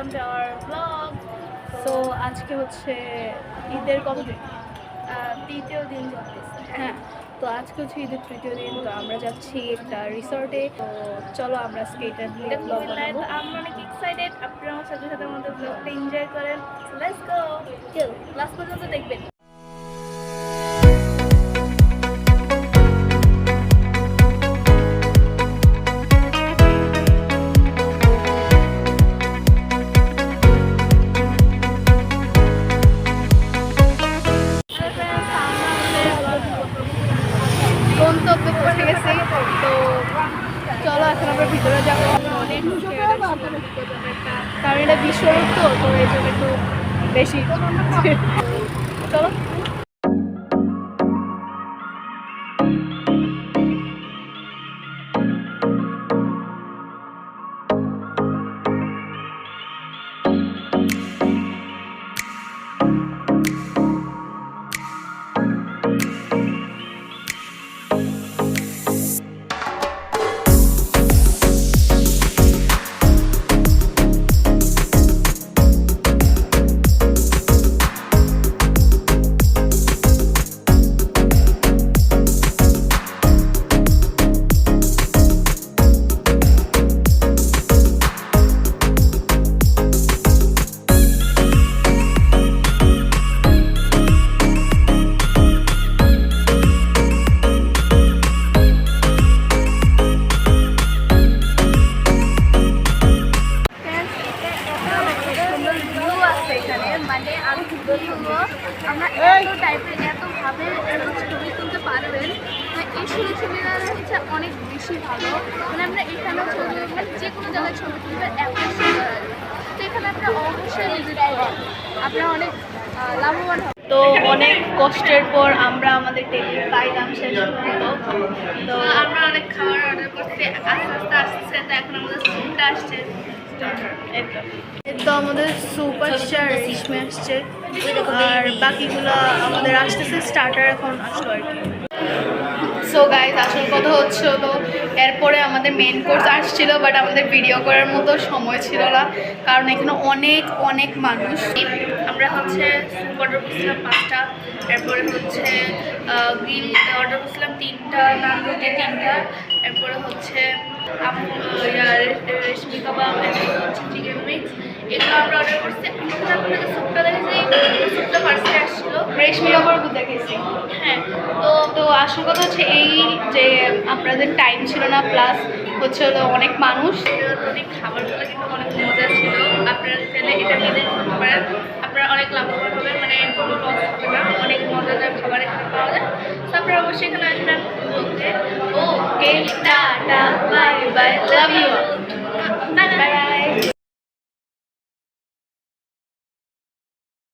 Welcome to our blog. So আজকে হচ্ছে ঈদের কত দিন? তৃতীয় দিন চলতেছে। হ্যাঁ, তো আজকে হচ্ছে ঈদের তৃতীয় দিন। তো আমরা যাচ্ছি একটা রিসর্টে। তো চলো আমরা স্কেটার নিয়ে ব্লগ বানাবো। আমরা অনেক এক্সাইটেড, আপনারা আমার সাথে সাথে আমাদের ব্লগটা এনজয় করেন। লেটস গো, লাস্ট পর্যন্ত দেখবেন। গন্তব্যে পৌঁছে গেছি। তো চলো এখন আমরা ভিতরে যাবো। অনেক কারণ এটা বিশ্বরূপ, তো তো এই জন্য একটু বেশি চলো। মানে আমি বলবো আমরা এত টাইপের এতভাবে ছবি তুলতে পারবেন, এই সুবিধাটা হচ্ছে অনেক বেশি ভালো। মানে আমরা এখানেও ছবি মানে যে কোনো জায়গায় ছবি তুলতে এত সুন্দর লাগে। তো এখানে আপনারা অবশ্যই ভিজিট করবেন, আপনারা অনেক লাভবান হবেন। তো অনেক কষ্টের পর আমরা আমাদের টেবিল পাইলাম শেষ পর্যন্ত। তো আমরা অনেক খাবার অর্ডার করছি, আস্তে আস্তে আসছে। তো এখন আমাদের স্যুপটা আসছে। তো আমাদের সুপারস্টার রেশমি আসছে, আর বাকিগুলো আমাদের আসতেছে। স্টার্টার এখন আসলো আর কি। সো গাইজ, আসল কথা হচ্ছে হলো এরপরে আমাদের মেন কোর্স আসছিল, বাট আমাদের ভিডিও করার মতো সময় ছিল না, কারণ এখানে অনেক অনেক মানুষ। আমরা হচ্ছে স্যুপ অর্ডার করছিলাম 5টা, এরপরে হচ্ছে গ্রিল অর্ডার করছিলাম 3টা, নান রুটি 3টা, এরপরে হচ্ছে রেশমি কাবাব, এরপরে হচ্ছে চিকেন মিক্স, এগুলো আমরা অর্ডার করছি। আমরা আপনাদের স্যুপটা দেখেছি, স্যুপটা ফার্স্টে আসছিলো। রেশমি কাবাব দেখেছি। হ্যাঁ, তো আসল কথা হচ্ছে এই যে আপনাদের টাইম ছিল না, প্লাস হচ্ছে হলো অনেক মানুষ। অনেক খাবারগুলো কিন্তু অনেক মজা ছিল। আপনারা চাইলে এটা ভিজিট করতে পারেন, আপনারা অনেক লাভবান হবেন, মানে কোনো লস হবে না। অনেক মজাদার খাবার এখানে পাওয়া যায়। তো আপনারা অবশ্যই এখানে আসবেন। Okay, tata, bye bye, love you.